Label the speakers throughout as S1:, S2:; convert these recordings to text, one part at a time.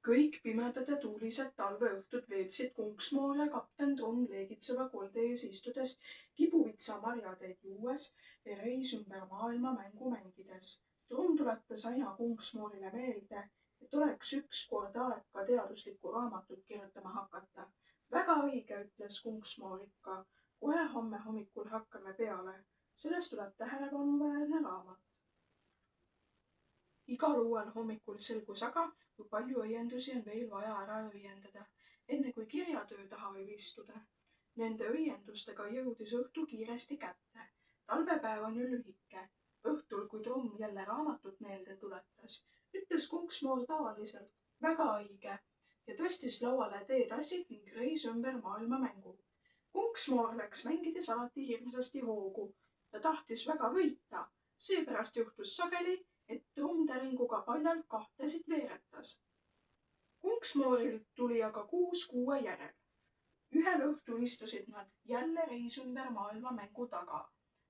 S1: Kõik pimedad ja tuulised talveõhtud veetsid Kunksmoor ja kapten Trumm leegitseva kolde ees istudes, kibuvitsa marjateed juues ja reis ümber maailma mängu mängides. Trumm tuletas aina Kunksmoorile meelde, et oleks ükskord aeg ka teaduslikku raamatut kirjutama hakata. Väga õige, ütles Kunksmoor ikka. Kohe homme hommikul hakkame peale. Sellest tuleb tähelepanuväärne raamat. Igal uuel hommikul selgus aga, kui palju õiendusi on veel vaja ära õiendada, enne kui kirjatöö taha võib istuda. Nende õiendustega jõudis õhtu kiiresti kätte. Talvepäev on ju lühike. Õhtul, kui Trumm jälle raamatut meelde tuletas, ütles Kunksmoor tavaliselt väga õige ja tõstis lauale teetassid ning reis ümber maailma mängu. Kunksmoor läks mängides alati hirmsasti hoogu. Ta tahtis väga võita, seepärast juhtus sageli, et Trumm täringuga paljalt kahtesid veeretas. Kunksmooril tuli aga 6 kuue järel. Ühel õhtul istusid nad jälle reis ümber maailma mängu taga.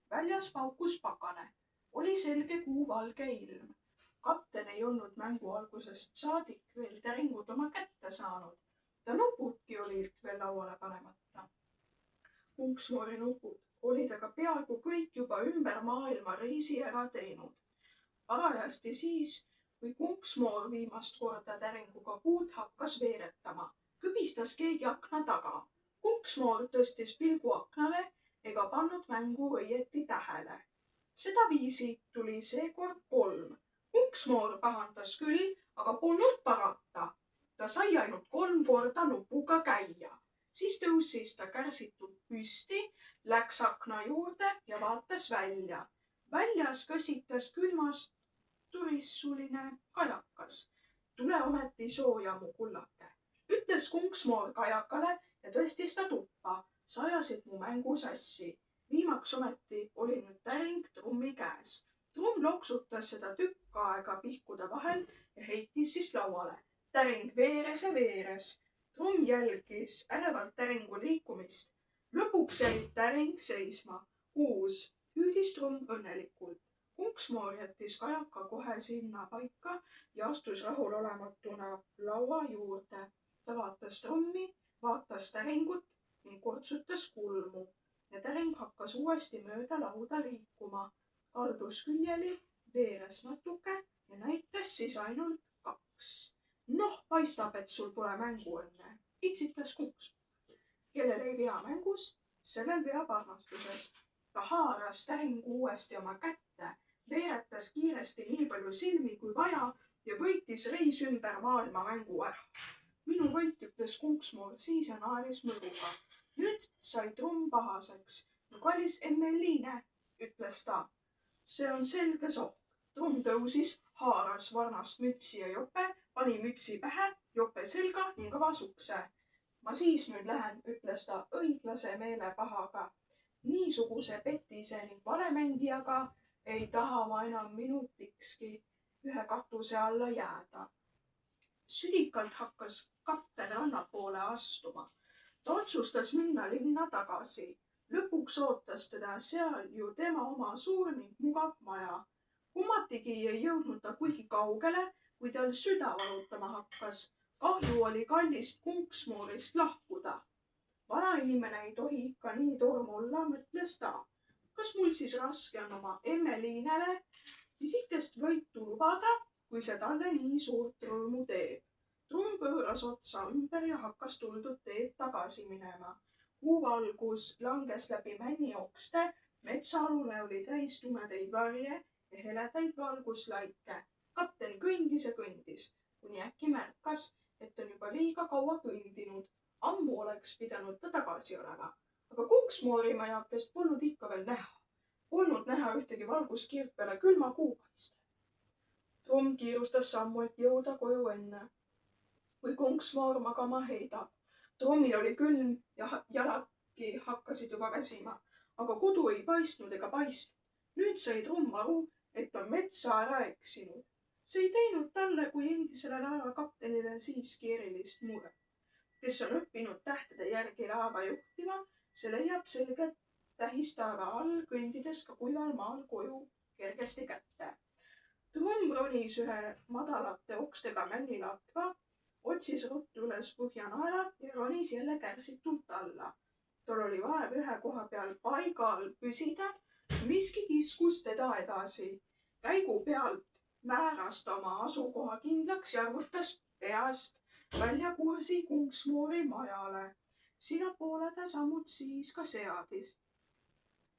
S1: Väljas paukus pakane. Oli selge kuuvalge ilm. Kapten ei olnud mängu algusest saadik veel täringut oma kätte saanud. Ta nupudki olid veel lauale panemata. Kunksmoori nupud olid aga peaaegu kõik juba ümber maailma reisi ära teinud. Parajasti siis, kui Kunksmoor viimast korda täringuga kuud hakkas veeretama, kübistas keegi akna taga. Kunksmoor tõstis pilgu aknale ega pannud mängu õieti tähele. Sedaviisi tuli seekord 3. Kunksmoor pahandas küll, aga polnud parata. Ta sai ainult 3 korda nupuga käia. Siis tõusis ta kärsitud püsti, läks akna juurde ja vaatas välja. Väljas kõsitas külmast turissuline kajakas. Tule ometi sooja, mu kullake, ütles Kunksmoor kajakale ja tõstis ta tuppa. Sa ajasid mu mängu sassi. Viimaks ometi oli nüüd täring Trummi käes. Trumm loksutas seda tükk aega pihkude vahel ja heitis siis lauale. Täring veeres ja veeres. Trumm jälgis ärevalt täringu liikumist. Lõpuks jäi täring seisma. 6, hüüdis Trumm õnnelikult. Kunksmoor jättis kajaka kohe sinna paika ja astus rahulolematuna laua juurde. Ta vaatas Trummi, vaatas täringut ning kortsutas kulmu ja täring hakkas uuesti mööda lauda liikuma. Kaldus küljeli, veeres natuke ja näitas siis ainult 2. Noh, paistab, et sul pole mänguõnne, itsitas Kunksmoor. Kellel ei vea mängus, sellel veab armastusest. Ta haaras täringu uuesti oma kätte, veeretas kiiresti nii palju silmi kui vaja ja võitis reis ümber maailma mängu ära. Minu võit, ütles Kunksmoor siis ja naeris mõruga. Nüüd sai Trumm pahaseks. No kallis Emmeliine, ütles ta. See on selge sohk. Trumm tõusis, haaras varnast mütsi ja jope, pani mütsi pähe, jope selga ning avas ukse. Ma siis nüüd lähen, ütles ta õiglase meelepahaga. Niisuguse petise ning valemängijaga ei taha ma enam minutikski ühe katuse alla jääda. Südikalt hakkas kapten rannapoole astuma. Ta otsustas minna linna tagasi. Lõpuks ootas teda seal ju tema oma suur ning mugav maja. Kummatigi ei jõudnud ta kuigi kaugele, kui tal süda valutama hakkas. Kahju oli kallist Kunksmoorist lahkuda. Vanainimene ei tohi ikka nii torm olla, mõtles ta. Kas mul siis raske on oma Emmeliinele pisikest võitu lubada, kui see talle nii suurt rõõmu teeb? Trumm pööras otsa ümber ja hakkas tuldud teed tagasi minema. Kuuvalgus langes läbi männiokste, metsaalune oli täis tumedaid varje ja heledaid valguslaike. Kapten kõndis ja kõndis, kuni äkki märkas, et on juba liiga kaua kõndinud. Ammu oleks pidanud ta tagasi olema, aga Kunksmoori majakest polnud ikka veel näha. Polnud näha ühtegi valguskiirt peale külma kuupaiste. Trumm kiirustas sammu, et jõuda koju enne, kui Kunksmoor magama heidab. Trummil oli külm ja jaladki hakkasid juba väsima, aga kodu ei paistnud ega paistnud. Nüüd sai Trumm aru, et on metsa ära eksinud. See ei teinud talle kui endisele laevakaptenile siiski erilist muret. Kes on õppinud tähtede järgi laeva juhtima, see leiab selget tähistaeva all kõndides ka kuival maal koju kergesti kätte. Trumm ronis ühe madalate okstega männilatva, otsis ruttu üles põhjanaela ja ronis jälle kärsitult alla. Tal oli vaev ühe koha peal paigal püsida, miski kiskus teda edasi. Käigu pealt määras ta oma asukoha kindlaks ja arvutas peast välja kursi Kunksmoori majale. Sinnapoole ta sammud siis ka seadis.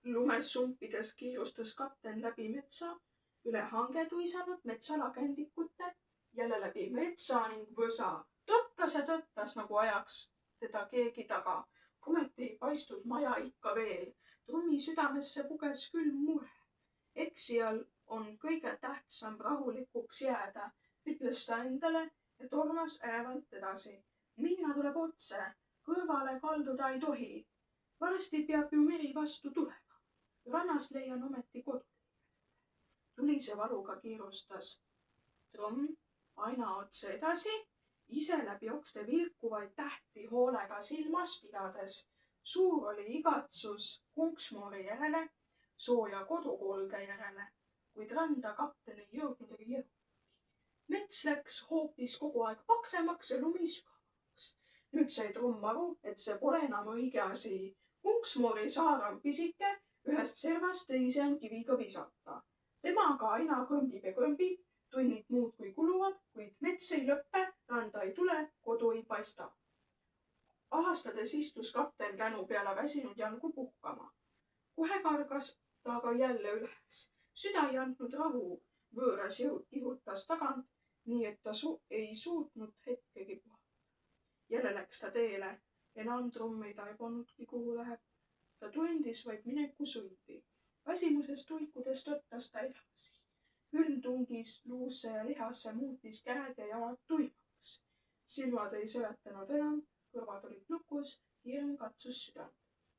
S1: Lumes sumpides kiirustas kapten läbi metsa, üle hange tuisanud metsalagendikute, jälle läbi metsa ning võsa. Tõttas ja tõttas, nagu ajaks teda keegi taga. Ometi ei paistnud maja ikka veel. Trummi südamesse puges külm mure. Eksijal on kõige tähtsam rahulikuks jääda, ütles ta endale ja tormas ärevalt edasi. Minna tuleb otse, kõrvale kalduda ei tohi. Varsti peab ju meri vastu tulema. Rannas leian ometi kodu. Tulise valuga kiirustas Trumm aina otse edasi, ise läbi okste vilkuvaid tähti hoolega silmas pidades. Suur oli igatsus Kunksmoori järele, sooja kodukolge järele, kuid randa kapten ei jõudnud ega jõudnud. Mets läks hoopis kogu aeg paksemaks ja lumi sügavamaks. Nüüd sai Trumm aru, et see pole enam õige asi. Kunksmoori saar on pisike, ühest servast teise on kiviga visata. Temaga aina kõmbib ja kõmbib, tunnid muudkui kuluvad, kuid mets ei lõppe, randa ei tule, kodu ei paista. Ahastades istus kapten känu peale väsinud jalgu puhkama. Kohe kargas ta aga jälle üles. Süda ei andnud rahu, võõras jõud kihutas tagant, nii et ta ei suutnud hetkegi puhata. Jälle läks ta teele, enam Trumm ei taibunudki, kuhu läheb. Ta tundis vaid mineku sundi. Väsimusest tuikudes tõttas ta edasi. Külm tungis luusse ja lihasse, muutis käed ja jalad tuimaks. Silmad ei seletanud enam, kõrvad olid lukus, hirm katsus südant.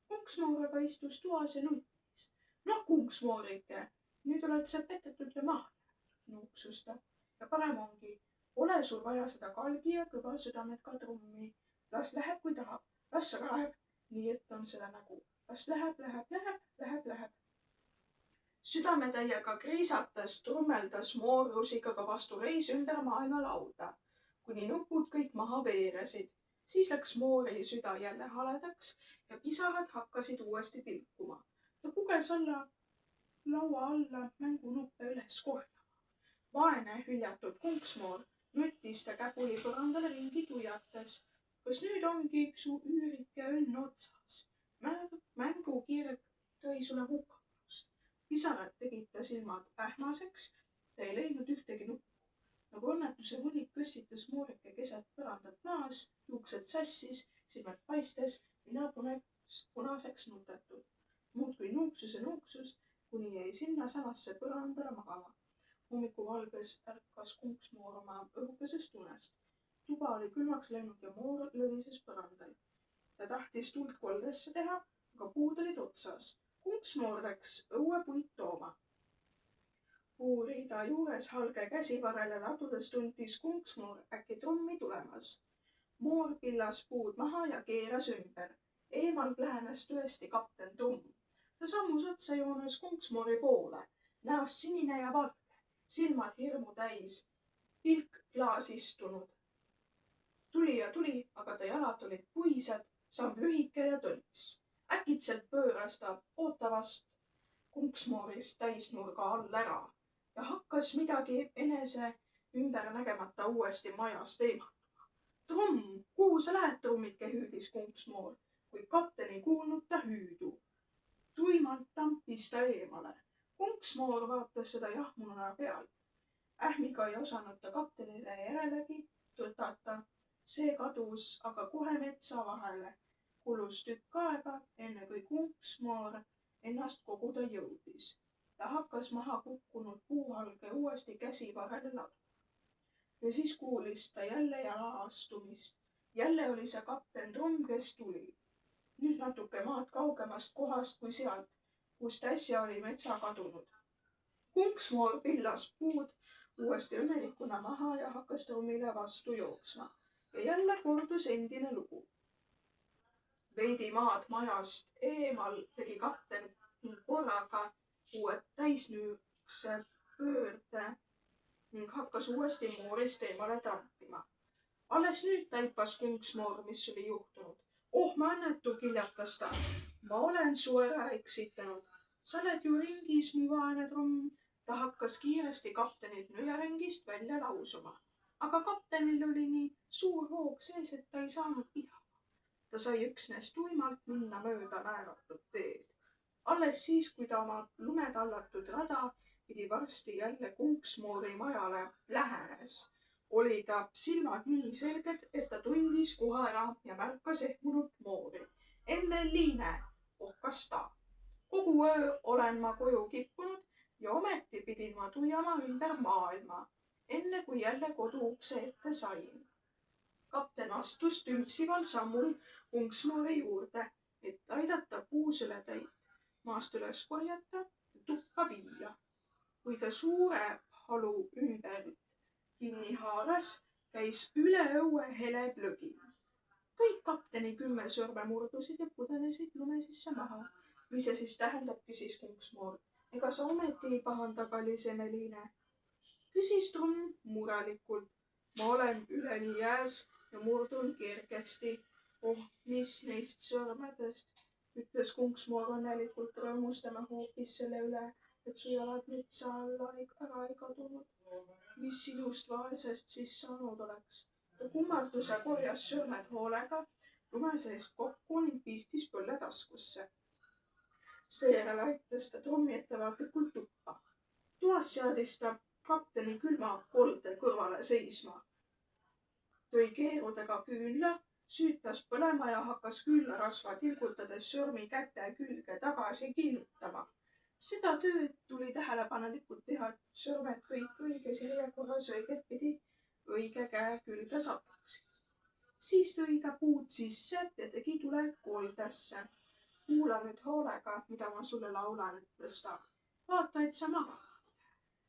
S1: Kunksmoor aga istus toas ja nuttis. Noh, Kunksmoorike, nüüd oled sa petetud ja maha jäetud, nuuksus ta. Ja parem ongi, pole sul vaja seda kalgi ja kõva südamet ka Trummi. Las läheb, kui tahab. Las aga läheb, nii et on seda nägu. Las läheb. Südametäiega kriisates trummeldas Moor rusikaga vastu reis ümber maailma lauda, kuni nupud kõik maha veeresid. Siis läks Moori süda jälle haledaks ja pisarad hakkasid uuesti tilkuma. Ta puges laua alla mängunuppe üles korjama. Vaene hüljatud Kunksmoor nuttis ta käpuli põrandale ringi tuiates. Kas nüüd ongi su üürike õnn otsas? Mängukirg tõi sulle hukkamust. Pisarad tegid ta silmad ähmaseks, ta ei leidnud ühtegi nuppu. Nagu õnnetuse võlik kõssitas Moorike keset põrandat maas, juuksed sassis, silmad paistes, mina punaseks nutetud. Muudkui nuuksus, kuni jäi sinna samasse põrandale magama. Hommikuvalges ärkas Kunksmoor oma õhukesest unest. Tuba oli külmaks läinud ja Moor lõvises põrandal. Ta tahtis tuld koldesse teha, aga puud olid otsas. Kunksmoor läks õuepuid tooma. Puuriida juures halge käsivarele ladudes tundis Kunksmoor äkki Trummi tulemas. Moor pillas puud maha ja keeras ümber. Eemalt lähenes tõesti kapten Trumm. Ta sammus otsejoones Kunksmoori poole, näost sinine ja valge, silmad hirmu täis, pilk klaasistunud. Tuli, aga ta jalad olid puised, samm lühike ja tölts. Äkitselt pööras ta ootavast Kunksmoorist täisnurga all ära ja hakkas midagi enese ümber nägemata uuesti majast eemalduma. Trumm, kuhu sa lähed, trummike, hüüdis Kunksmoor, kuid kapten ei kuulnud ta hüüdu. Tuimalt tampis ta eemale. Kunksmoor vaatas seda jahmununa pealt. Ähmiga ei osanud ta kaptenile järelegi tõtata. See kadus aga kohe metsa vahele. Kulus tükk aega, enne kui Kunksmoor ennast koguda jõudis. Ta hakkas maha kukkunud puuhalge uuesti käsi vahele laduma. Ja siis kuulis ta jälle jala astumist. Jälle oli see kapten Trumm, kes tuli. Nüüd natuke maad kaugemast kohast kui sealt, kust äsja oli metsa kadunud. Kunksmoor pillas puud uuesti õnnelikuna maha ja hakkas Trummile vastu jooksma. Ja jälle kordus endine lugu. Veidi maad majast eemal tegi kapten korraga uued täisnüükse pöörde ning hakkas uuesti Moorist eemale trampima. Alles nüüd taipas Kunksmoor, mis oli juhtunud. Oh, ma õnnetu, kiljatas ta. Ma olen su ära eksitanud. Sa oled ju ringis, mu vaene trumm. Ta hakkas kiiresti kaptenit nõiaringist välja lausuma. Aga kaptenil oli nii suur hoog sees, et ta ei saanud pidama. Ta sai üksnes tuimalt minna mööda määratud teed. Alles siis, kui ta oma lumetallatud rada pidi varsti jälle Kunksmoori majale lähenes, oli ta silmad nii selged, et ta tundis kohe ära ja märkas ehmunud moori. Enne Liine, ohkas ta. Kogu öö olen ma koju kippunud ja ometi pidin ma tuiama ümber maailma, enne kui jälle kodu ukse ette sain. Kapten astus tümpsival sammul Kunksmoori juurde, et aidata puusõletäit maast üles korjata ja tuppa viia. Kui ta suure halu ümber kinni haaras, käis üle õue hele plögin. Kõik kapteni 10 sõrme murdusid ja pudenesid lume sisse maha. Mis see siis tähendab, küsis Kunksmoor. Ega sa ometi ei pahanda, kallis Emeline? Küsis trumm murelikult. Ma olen üleni jääs ja murdun kergesti. Oh, mis neist sõrmedest, ütles Kunksmoor õnnelikult rõõmustama hoopis selle üle, et su jalad metsa alla ära ei kadunud. Mis sinust vaesest siis saanud oleks? Ta kummardus ja korjas sõrmed hoolega lume seest kokku ning pistis põlle taskusse. Seejärel aitas ta trummi ettevaatlikult tuppa. Toas seadis ta kapteni külma kolde kõrvale seisma. Tõi keerudega küünla, süütas põlema ja hakkas küünlarasva tilgutades sõrmi käte külge tagasi kinnutama. Seda tööd tuli tähelepanelikult teha, et sõrmed kõik õiges järjekorras õiget pidi õige käe külge sataksid. Siis tõi ta puud sisse ja tegi tule koldesse. Kuula nüüd hoolega, mida ma sulle laulan, ütles ta. Vaata, et sa magad.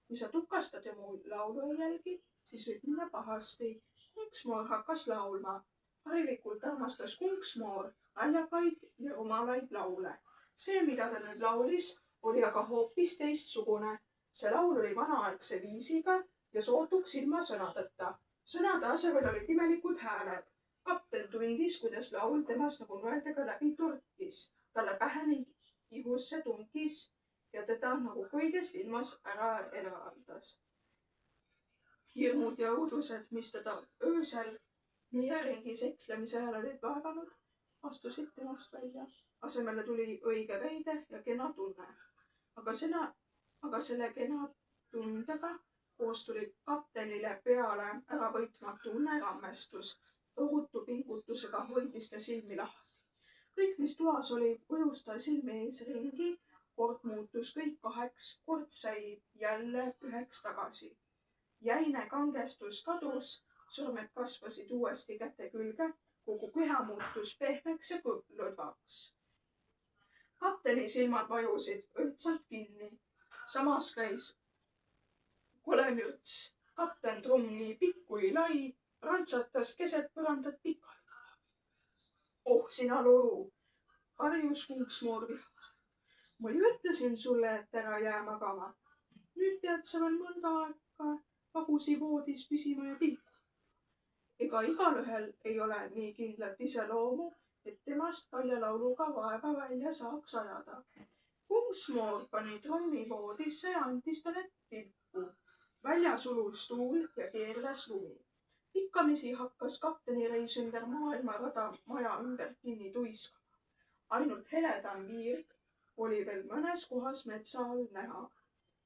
S1: Kui sa tukastad ja mu laulu ei jälgi, siis võib minna pahasti. Kunksmoor hakkas laulma. Harilikult armastas Kunksmoor naljakaid ja rumalaid laule. See, mida ta nüüd laulis, oli aga hoopis teistsugune. See laul oli vanaaegse viisiga ja sootuks ilma sõnadeta. Sõnade asemel olid imelikud hääled. Kapten tundis, kuidas laul temast nagu nõeldega läbi turkis. Talle pähe ning ihusse tunkis ja teda nagu kõigest ilmas ära eraldas. Hirmud ja õudused, mis teda öösel nõiaringis ekslemise ajal olid vaevanud, astusid temast välja. Asemele tuli õige veider ja kena tunne. Aga selle kena tundega koos tuli kaptenile peale äravõitmatu unerämmestus. Tohutu pingutusega hoidis ta silmi lahti. Kõik, mis toas oli, ujus ta silmi ees ringi, kord muutus kõik kaheks, kord sai jälle üheks tagasi. Jäine kangestus kadus, sõrmed kasvasid uuesti käte külge, kogu keha muutus pehmeks ja lõdvaks. Kapteni silmad vajusid õndsalt kinni. Samas käis kolemürts. Kapten trumm nii pikk kui lai, rantsatas keset põrandat pikali. Oh, sina loru, harjus Kunksmoor vihaselt. Ma ju ütlesin sulle, et ära jää magama. Nüüd pead sa veel mõnda aega pagusi voodis püsima ja tilkuma. Ega igalühel ei ole nii kindlat iseloomu, et temast paljalauluga vaeva välja saaks ajada. Kunksmoor pani trummi voodisse ja andis talle tilku. Välja sulus tuul ja keerles lumi. Pikkamisi hakkas kapteni reis ümber maailma rada maja ümber kinni tuiskama. Ainult heledam viirg oli veel mõnes kohas metsa all näha.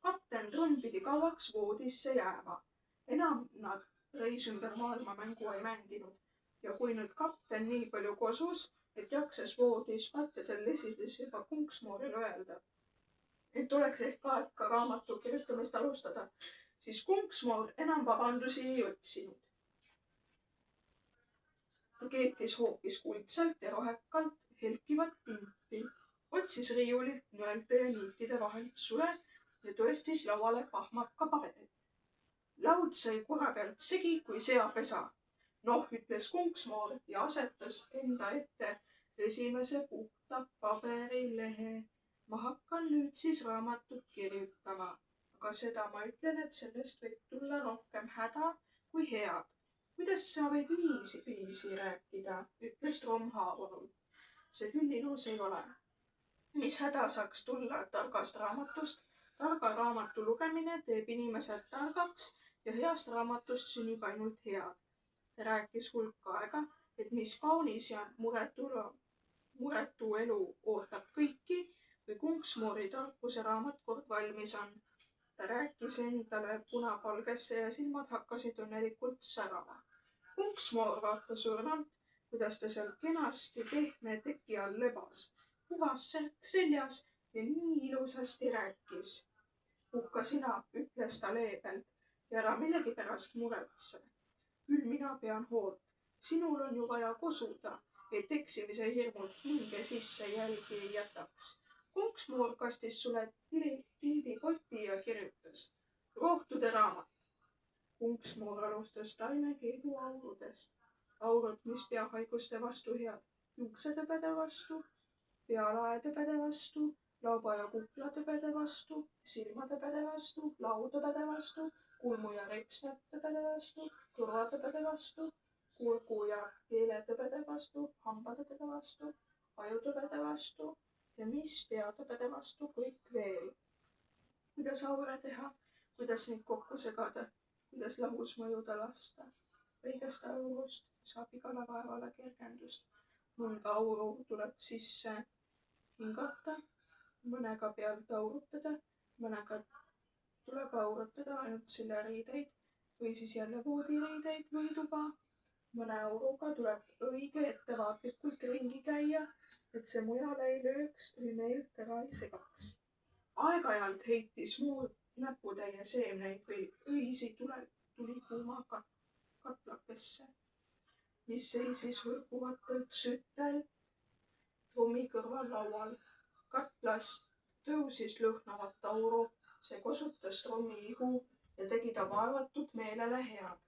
S1: Kapten trumm pidi kauaks voodisse jääma. Enam nad reis ümber maailma mängu ei mänginud. Ja kui nüüd kapten nii palju kosus, et jaksas voodis patjadel lesides juba Kunksmoorile öelda, et oleks ehk aeg ka raamatu kirjutamist alustada, siis Kunksmoor enam vabandusi ei otsinud. Ta keetis hoopis kuldselt ja rohekalt helkivat tinti, otsis riiulilt nõelte ja niitide vahelt sule ja tõestis lauale pahmaka paberit. Laud sai korra pealt segi kui seapesa. Noh, ütles Kunksmoor ja asetas enda ette esimese puhta paberilehe. Ma hakkan nüüd siis raamatut kirjutama, aga seda ma ütlen, et sellest võib tulla rohkem häda kui head. kuidas sa võid niiviisi rääkida, ütles Tromm haavunult. See küll ilus ei ole. Mis häda saaks tulla targast raamatust? Targa raamatu lugemine teeb inimesed targaks ja heast raamatust sünnib ainult head. Ta rääkis hulk aega, et mis kaunis ja muretu elu ootab kõiki, kui Kunksmoori tarkuse raamat kord valmis on. Ta rääkis endale punapalgesse ja silmad hakkasid õnnelikult särama. Kunksmoor vaatas õrnalt, kuidas ta seal kenasti pehme teki all lebas, puhas särk seljas ja nii ilusasti rääkis. Puhka sina, ütles ta leebelt, ja ära millegipärast muretse. Küll mina pean hoolt. Sinul on ju vaja kosuda, et eksimise hirmud hinge sisse jälgi ei jätaks. Kunksmoor kastis sulle tildikoti ja kirjutas. Rohtude raamat. Kunksmoor alustas taimekeedu aurudest. Aurud, mis peahaiguste vastu head. Juuksetõbede vastu, pealaetõbede vastu, lauba ja kuklatõbede vastu, silmatõbede vastu, lautõbede vastu, kulmu ja ripsnättõbede vastu, kõrvatõbede vastu, kurgu ja keeletõbede vastu, hambatõbede vastu, ajutõbede vastu ja mis peatõbede vastu kõik veel. Kuidas aure teha, kuidas neid kokku segada, kuidas lahus mõjuda lasta. Õigest aurust saab igale vaevale kergendust. Mõnda auru tuleb sisse hingata, mõnega pealt aurutada, mõnega tuleb aurutada ainult selle riideid või siis jälle voodiriideid või tuba. Mõne auruga tuleb õige ettevaatlikult ringi käia, et see mujale ei lööks või meelt ära ei segaks. Aeg-ajalt heitis muu näputäie seemneid või õisi tuli kuuma katlakesse, mis seisis hõõguvatelt sütel Trommi kõrval laual. Katlast tõusis lõhnavat auru, see kosutas Trommi ihu ja tegi ta vaevatult meelele head.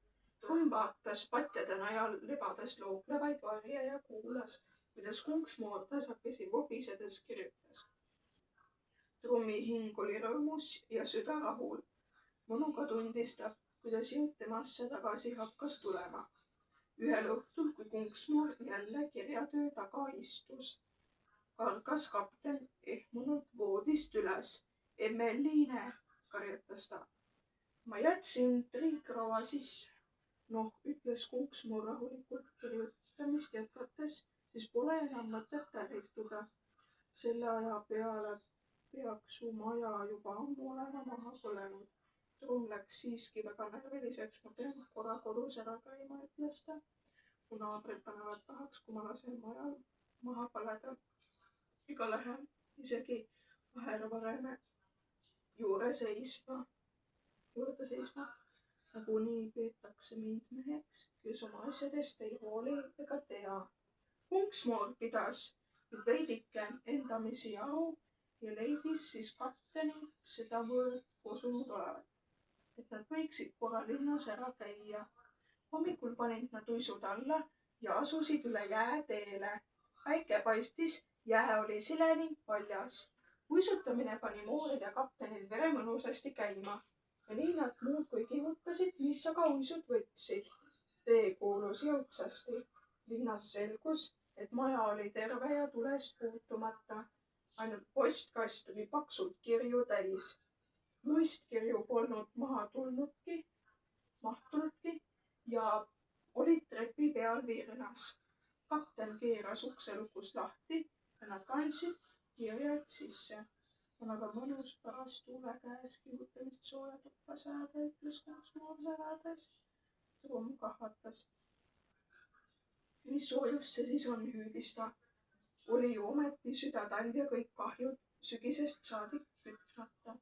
S1: Tromm vaatas patjade najal lebades looplevaid varje ja kuulas, kuidas Kunksmoor tasakesi vobisedes kirjutas. Trommi hing oli rõõmus ja süda rahul. Mõnuga tundis ta, kuidas jõud temasse tagasi hakkas tulema. Ühel õhtul, kui Kunksmoor jälle kirjatöö taga istus, kargas kapten ehmunult voodist üles. Emmeline, karjutas ta. Ma jätsin triikraua sisse. Noh, ütles Kunksmoor rahulikult kirjutamist jätkates, siis pole enam mõtet ärrituda. Selle aja peale peaks su maja juba ammu olema maha põlenud. Tromm läks siiski väga närviliseks, ma pean korra kodus ära käima, ütles ta. Mu naabrid panevad pahaks, kui ma lasen majal maha paleda. Ega lähen isegi ahervareme juurde seisma. Nagunii peetakse mind meheks, kes oma asjadest ei hooli ega tea. Kunksmoor pidas nüüd veidike endamisi aru ja leidis siis kaptenil sedavõrd kosunud olevat, et nad võiksid korra linnas ära käia. Hommikul panid nad uisud alla ja asusid üle jääteele. Päike paistis, jää oli sile ning paljas. Uisutamine pani Mooril ja kaptenil vere mõnusasti käima. Ja nii nad muudkui kihutasid, mis aga uisud võtsid. Tee kuulus jõudsasti. Linnas selgus, et maja oli terve ja tulest puutumata. Ainult postkast oli paksult kirju täis. Muistkirju polnud mahtunudki ja olid trepi peal virnas. Kapten keeras ukselukust lahti ja nad kandsid kirjad sisse. On aga mõnus pärast tuule käes kihutamist sooja tuppa saada, ütles Kunksmoor särades. Tromm kahvatas. Mis soojus see siis on, hüüdis ta. Oli ju ometi südatalv ja kõik kahjud sügisest saadik kütmata.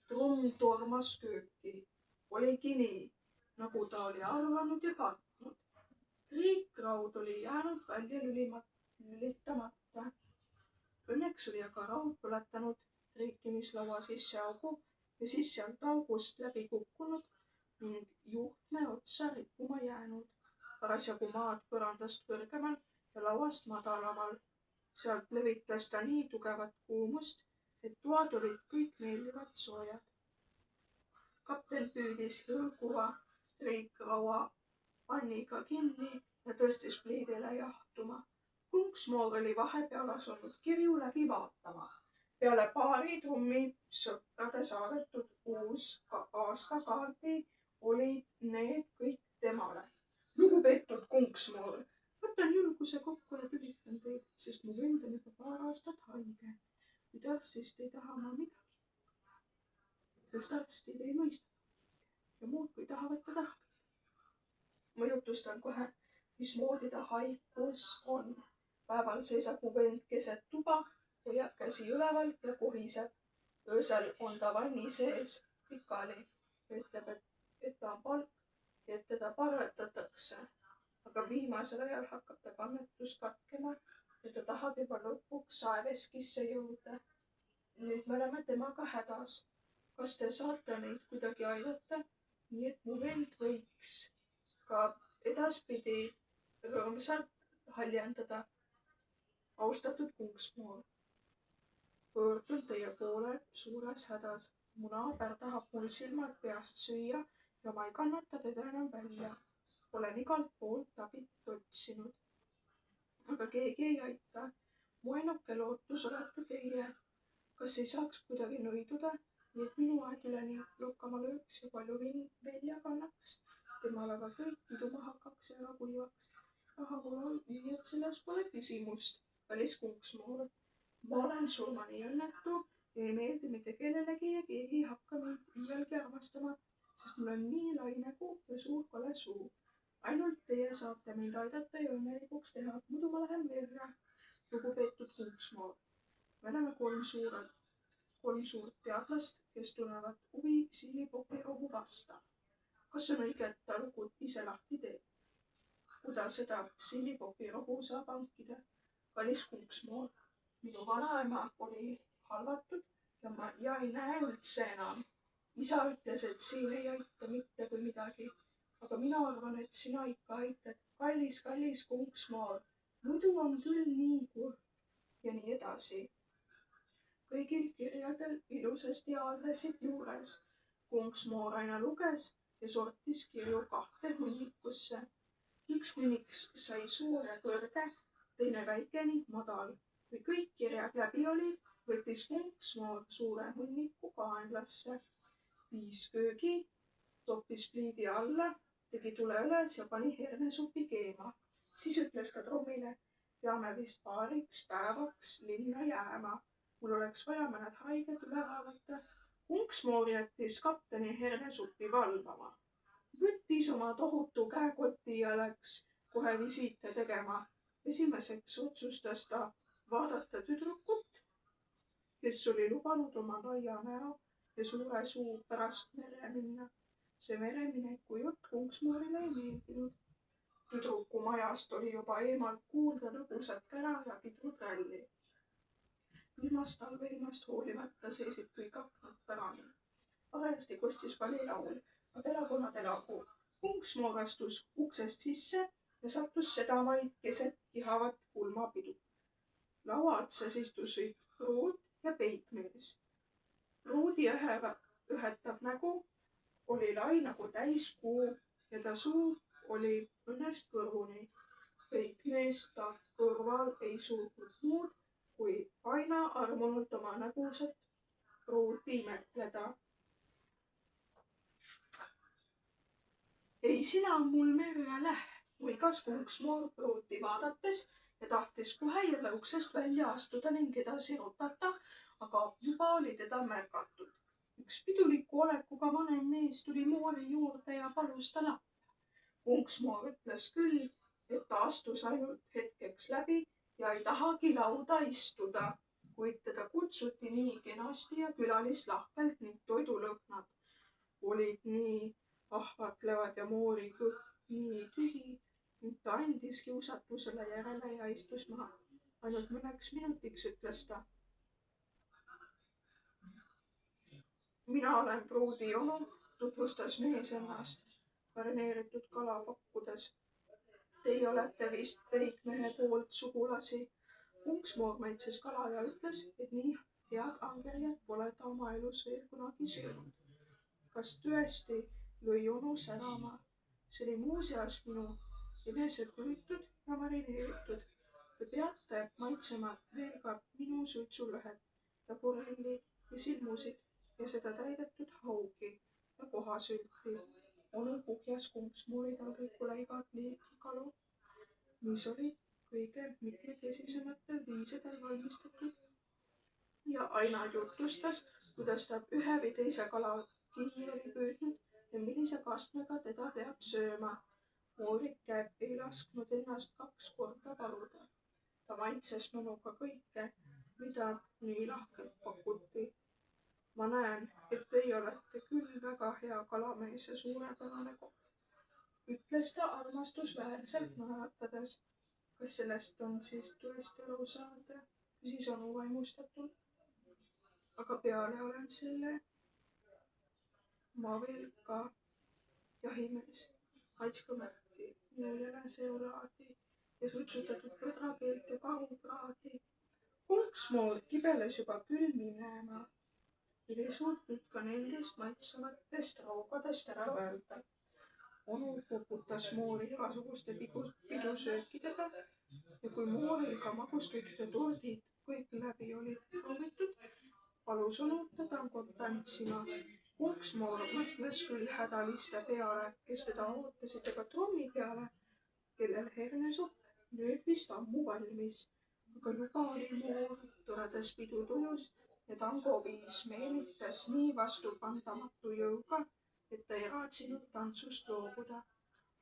S1: Tromm tormas kööki. Oligi nii, nagu ta oli arvanud ja kartnud. Triikraud oli jäänud välja lülitamata. Õnneks oli aga raud põletanud triikimislaua sisse augu ja siis sealt august läbi kukkunud ning juhtme otsa rippuma jäänud. Parasjagu maad põrandast kõrgemal ja lauast madalamal. Sealt levitas ta nii tugevat kuumust, et toad olid kõik meeldivalt soojad. Kapten püüdis hõõguva triikraua panniga kinni ja tõstis pliidile jahtuma. Kunksmoor oli vahepeal asunud kirju läbi vaatama. Peale paari trummi sõprade saadetud aastakaardi olid need kõik temale. Lugupeetud Kunksmoor, võtan julguse kokku ja tülitan teid, sest mu vend on juba paar aastat haige. Kuid arstist ei taha ma midagi. Sest arstid ei mõista ja muud kui tahavad teda ravida. Ma jutustan kohe, mismoodi ta haigus on. Päeval seisab mu vend keset tuba, hoiab käsi üleval ja kohiseb. Öösel on ta vanni sees pikali. Ütleb, et ta on palk ja et teda paratatakse. Aga viimasel ajal hakkab ta kannatus katkema ja ta tahab juba lõpuks saeveskisse jõuda. Nüüd me oleme temaga hädas. Kas te saate meid kuidagi aidata, nii et mu vend võiks ka edaspidi rõõmsalt haljendada? Austatud Kunksmoor, pöördun teie poole suures hädas. Mu naaber tahab mul silmad peast süüa ja ma ei kannata teda enam välja. Olen igalt poolt abit otsinud. Aga keegi ei aita. Mu ainuke lootus olete teie. Kas ei saaks kuidagi nõiduda, nii et minu aeg üleni lukkama lööks ja palju välja kannaks? Temal aga kõik kiduma hakkaks ja ära kuivaks. Raha pole olnud, nii et selles pole küsimust. Kallis Kunksmoor, ma olen surmani õnnetu ja ei meeldi mitte kellelegi ja keegi ei hakka mind iialgi armastama, sest mul on nii lai nägu ja suur kole suu. Ainult teie saate mind aidata ja õnnelikuks teha, muidu ma lähen merre. Lugupeetud Kunksmoor, me oleme kolm suurt teadlast, kes tunnevad huvi siilipokirohu vasta. Kas on õige, et ta lugud ise lahti teeb? Kuda seda siilipokirohu saab hankida? Kallis Kunksmoor, minu vanaema oli halvatud ja ei näe üldse enam. Isa ütles, et siin ei aita mitte kui midagi. Aga mina arvan, et sina ikka aitad. Kallis Kunksmoor, muidu on küll nii kurb ja nii edasi. Kõigil kirjadel ilusasti aadressid juures. Kunksmoor aina luges ja sortis kirju 2 hunnikusse. Üks hunnik sai suur ja kõrge, teine väike ning madal. Kui kõik kirjad läbi olid, võttis Kunksmoor suure hunniku kaenlasse. Viis köögi, toppis pliidi alla, tegi tule üles ja pani hernesupi keema. Siis ütles ta trummile, peame vist paariks päevaks linna jääma. Mul oleks vaja mõned haiged üle vaadata. Kunksmoor jättis kapteni hernesuppi valvama. Võttis oma tohutu käekoti ja läks kohe visiite tegema. Esimeseks otsustas ta vaadata tüdrukut, kes oli lubanud oma laia näo ja suure suu pärast mere minna. See meremineku jutt Kunksmoorile ei meeldinud. Tüdruku majast oli juba eemalt kuulda lõbusat kära ja pidruträlli. Ilmast talveilmast hoolimata seisid kõik aknad pärani. Parajasti kostis valilaul. Adelagu. Kunksmoor astus uksest sisse ja sattus sedamaid keset kihavat pulmapidu. Laua otsas istusid pruut ja peitmees. Pruudi ühetav nägu oli lai nagu täiskuu ja ta suu oli õnnest kõrvuni. Peitmees ta kõrval ei suutnud muud, kui aina armunult oma nägusat pruuti imetleda. Ei sina mul merre lähe, muigas Kunksmoor pruuti vaadates ja tahtis kohe jälle uksest välja astuda ning edasi rutata, aga juba oli teda märgatud. Üks piduliku olekuga vanem mees tuli moori juurde ja palus ta lappa. Kunksmoor ütles küll, et ta astus ainult hetkeks läbi ja ei tahagi lauda istuda, kuid teda kutsuti nii kenasti ja külalist lahkelt ning toidulõhnad olid nii ahvatlevad ja moori kõht nii tühi, ning ta andis kiusatusele järele ja istus maha. Ainult mõneks minutiks ütles ta. Mina olen pruudi onu, tutvustas mees ennast marineeritud kala pakkudes. Teie olete vist peitmehe poolt sugulasi. Kunksmoor maitses kala ja ütles, et nii head angerjat pole ta oma elus veel kunagi söönud. Kas tõesti lõi onu särama See oli muuseas minu enesepüütud ja marineeritud. Te peate maitsema veel ka minu suitsulõhet ja forelli ja silmusid ja seda täidetud haugi ja kohasülti. Onu kuhjas kunksmoori taldrikule igat liiki kalu, mis oli kõige mitmekesisematel viisidel valmistatud ja aina jutustas, kuidas ta ühe või teise kala kinni oli püüdnud ja millise kastmega teda peab sööma. Moorike ei lasknud ennast 2 korda paluda. Ta maitses mõnuga kõike, mida nii lahkelt pakuti. Ma näen, et teie olete küll väga hea kalamees ja suurepärane kokk, ütles ta armastusväärselt naeratades. Kas sellest on siis tõesti aru saada, küsis onu vaimustatult. Aga peale olen selle ma veel ka jahimees. Maitskõmeti minu jäneseulaadi ja suitsutatud põdrakeelt ja karupraadi. Kunksmoor kibeles juba külmi minema. Nüüd ei suutnud ka nendest maitsevatest raugadest ära öelda. Onu puputas moori igasuguste pidusöökidega ja kui mooril ka magustatud ja tordid kõik läbi olid proovitud, palus onu ta tangot tantsima. Kunksmoor mõtles küll hädaliste peale, kes teda ootasid, ega trommi peale, kellel hernesupp nüüd vist ammu valmis. Aga juba oli moor toredas pidu tujus ja tangoviis meelitas nii vastupandamatu jõuga, et ta ei raatsinud tantsust loobuda.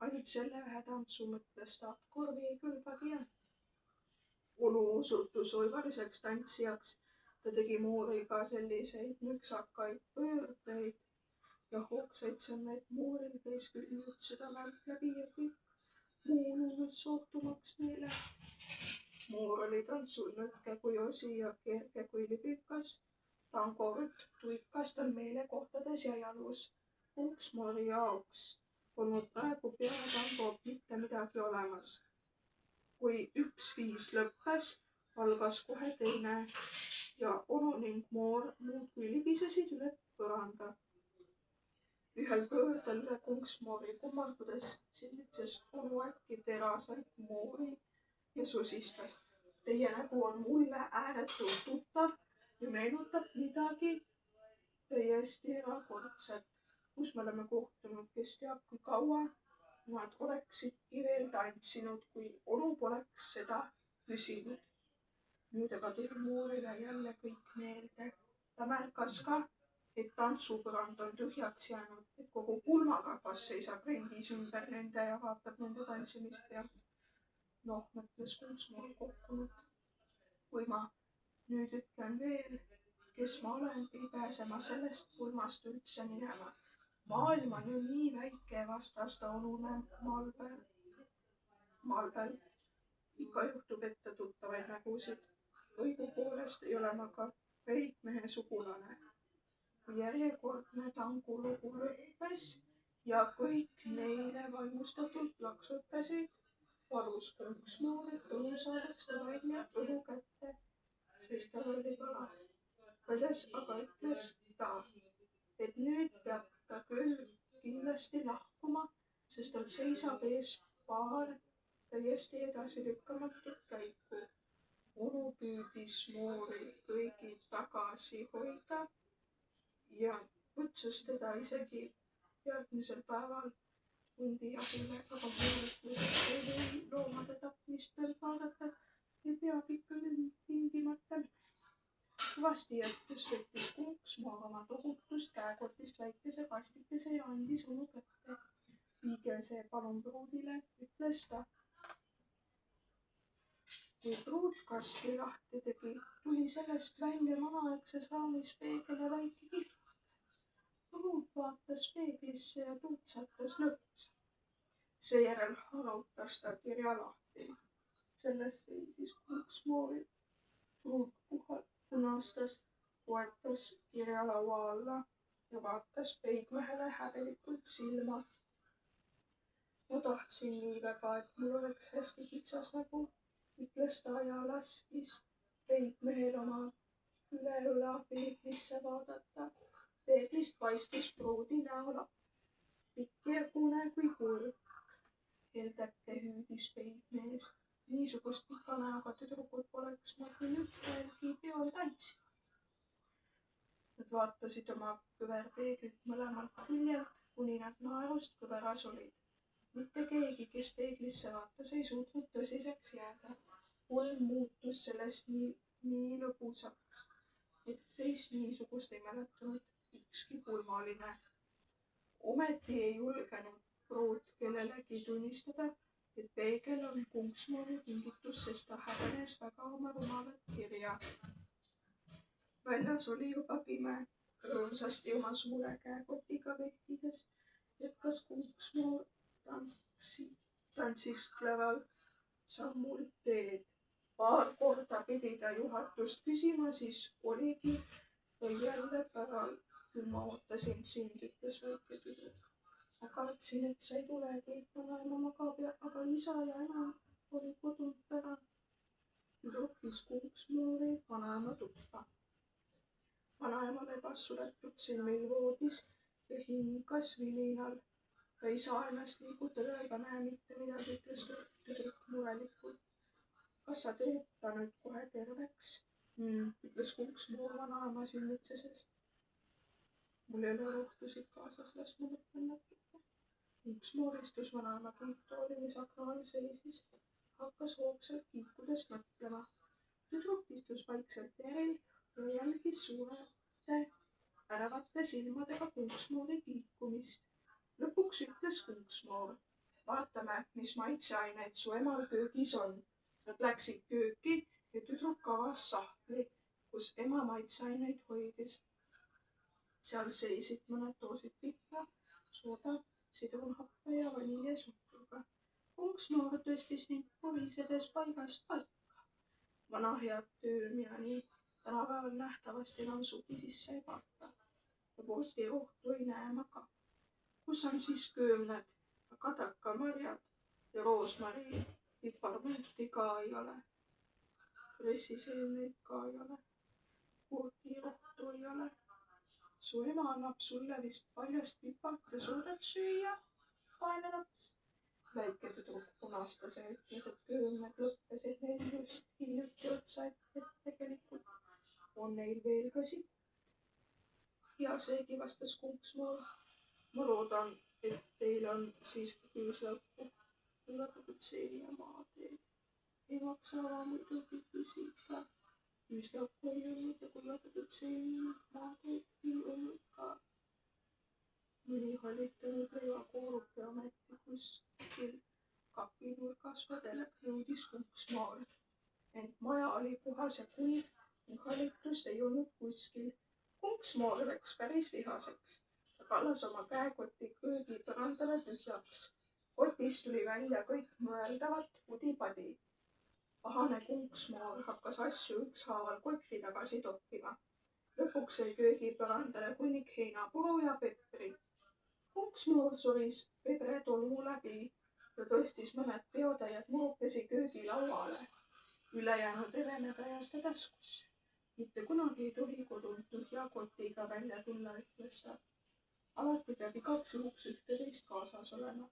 S1: Ainult selle ühe tantsu mõtles ta, korvi ei kõlbagi ja. Onu osutus oivaliseks tantsijaks. Ta tegi mooriga selliseid nõksakaid pöördeid ja hoogsaid sõmmeid. Mooril käis küll nüüd südamelt läbi ja kõik muu ununes sootumaks meelest. Moor oli tantsul nõtke kui osi ja kerge kui libikas. Tangorütm tuikas tal meelekohtades ja jalus. Kunksmoori jaoks polnud praegu peale tangot mitte midagi olemas. Kui üks viis lõppes, algas kohe teine ja onu ning moor muudkui libisesid üle põranda. Ühel pöördel üle kunksmoori kummardudes silmitses onu äkki teraselt moori ja susistas. Teie nägu on mulle ääretult tuttav ja meenutab midagi täiesti erakordset. Kus me oleme kohtunud, kes teab, kui kaua nad oleksidki veel tantsinud, kui onu poleks seda küsinud. Nüüd aga tuli moorile jälle kõik meelde. Ta märkas ka, et tantsupõrand on tühjaks jäänud, et kogu pulmarahvas seisab ringis ümber nende ja vaatab nende tantsimist pealt. Noh, mõtles kunksmoor kokkunud. Kui ma nüüd ütlen veel, kes ma olen, ei pääse ma sellest pulmast üldse minema. Maailm on ju nii väike, vastas ta onune malbelt. Ikka juhtub ette tuttavaid nägusid. Õigupoolest ei ole ma ka peikmehe sugulane. Järjekordne tangulugu lõppes ja kõik neile vaimustatult plaksutasid. Palus kunksmoor, et õlu saadaks ta välja õlu kätte, sest tal oli kala. Kõdes aga ütles ta, et nüüd peab ta küll kindlasti lahkuma, sest tal seisab ees paar täiesti edasilükkamatut käiku. Onu püüdis moori kõigi tagasi hoida ja kutsus teda isegi järgmisel päeval hundijahile, aga moor ütles, et ei või loomade tapmist veel vaadata ja peab ikka tingimata. Kõvasti jättes võttis kunksmoor oma tohutust käekotist väikese kastikese ja andis onu kätte. Viige see palun pruudile, ütles ta. Kui pruut kasti lahti tegi, tuli sellest välja vanaaegses raamis peegel ja väike kiht. Pruut vaatas peeglisse ja tuutsatas lõpus. Seejärel harutas ta kirja lahti. Sellest seisis kunksmoori. Pruut punastas, toetas kirja laua alla ja vaatas peigmehele häbelikult silma. Ma tahtsin nii väga, et mul oleks hästi kitsas nägu, ütles ta ja laskis peigmehel oma üle õla peeglisse vaadata. Peeglist paistis pruudi näola. pikk ja kune kui kurv. Heldeke hüüdis peigmees. Niisugust pika näoga tüdrukut poleks ma küll ühtelgi peol tantsinud. Nad vaatasid oma kõverpeeglit mõlemalt küljelt, kuni nad naerust kõveras olid. Mitte keegi, kes peeglisse vaatas, ei suutnud tõsiseks jääda. Kolm muutus sellest nii lõbusaks, et teist niisugust ei mäletanud ükski pulmaline. Ometi ei julgenud pruut kellelegi tunnistada, et peegel on Kunksmoori kingitus, sest ta häbenes väga oma rumalat kirja. Väljas oli juba pime. Rõõmsasti oma suure käekotiga vehkides jätkas Kunksmoor tantsiskleval sammul teed. Paar korda pidi ta juhatust küsima, siis oligi või jälle päeval. Küll ma ootasin sind, ütles väike tüdruk. Ma kartsin, et sa ei tulegi. Vanaema magab, aga isa ja ema oli kodunt ära. Tüdruk viis Kunksmoori vanaema tuppa. Vanaema lebas suletud silmil voodis ja hingas vilinal. Ta ei saa ennast liigutada ega näe mitte midagi, ütles tüdruk murelikult. Kas sa teed ta nüüd kohe terveks? Ütles Kunksmoor vanaema silmitseses. Mul ei ole rohtusid kaasas, las ma mõtlen natuke. Kunksmoor istus vanaema kiiptooli, mis akna all seisis, hakkas hoogsalt kiikudes mõtlema. Tüdruk istus vaikselt järel ja jälgis suurete äravate silmadega Kunksmoori kiikumist. Lõpuks ütles Kunksmoor. Vaatame, mis maitseaineid su emal köögis on. Nad läksid kööki ja tüdruk avas sahtli, kus ema maitseaineid hoidis. Seal seisid mõned doosid pihta, sooda, sidrunhappe ja vaniljesuhkruga. Kunksmoor tõstis neid porisedes paigast paika. Vana head töömjani tänapäeval nähtavasti enam supi sisse ei paata. Ja vorstirohtu ei näe ma ka. Kus on siis köömned, kadakamarjad ja roosmari? Piparmünti ka ei ole. Pressiseemneid ka ei ole. Kurgirohtu ei ole. Su ema annab sulle vist paljast pipart ja suudad süüa, vaene laps. Väike tüdruk punastas ja ütles, et köömned lõppesid neil just hiljuti otsa, et tegelikult on neil veel ka siit. Ja seegi vastas Kunksmoor. Ma loodan, et teil on siiski küüslauku. Kuivatud seeni ja maateed. Ei maksa muidugi küsida. Küüslauku ei olnud ja kuivatud seeni maateed ei olnud ka. Mõni hallitanud leivakoorub ja ameti kuskil kapinurgas vedeleb, nõudis Kunksmoor. Ent maja oli puhas ja kuiv ning hallitust ei olnud kuskil. Kunksmoor läks päris vihaseks. Ta kallas oma käekoti köögi põrandale tühjaks. Kotist tuli välja kõik mõeldavat pudi-padi. Pahane Kunksmoor hakkas asju ükshaaval kotti tagasi toppima. Lõpuks sai köögi põrandale hunnik heinapuru ja pepri. Kunksmoor suris pebretolmu läbi ja tõstis mõned peotäied murukesi köögilauale. Ülejäänud eleneda ja seda taskusse. Mitte kunagi ei tohi kodunt tühja kotiga välja tulla, ütles ta. Alati peab igaks juhuks 11 kaasas olema.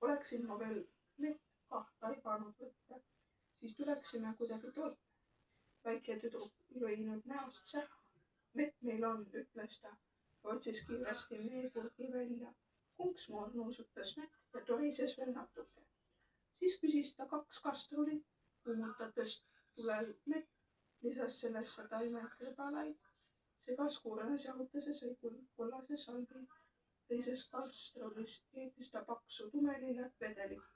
S1: Oleksin ma veel mett taibanud võtta, siis tuleksime kuidagi toime. Väike tüdruk lõi nüüd näost sähva. Mett meil on, ütles ta, otsis kiiresti meepurgi välja. Kunksmoor nuusutas mett ja torises veel natuke. Siis küsis ta 2 kastrulit, kummutades tulel mett, lisas sellesse taimed krõbalaid. Segas kuurnes jahutas ja sõi kollase salvi. Teises kastrulis keetis ta paksu tumelile vedelikku.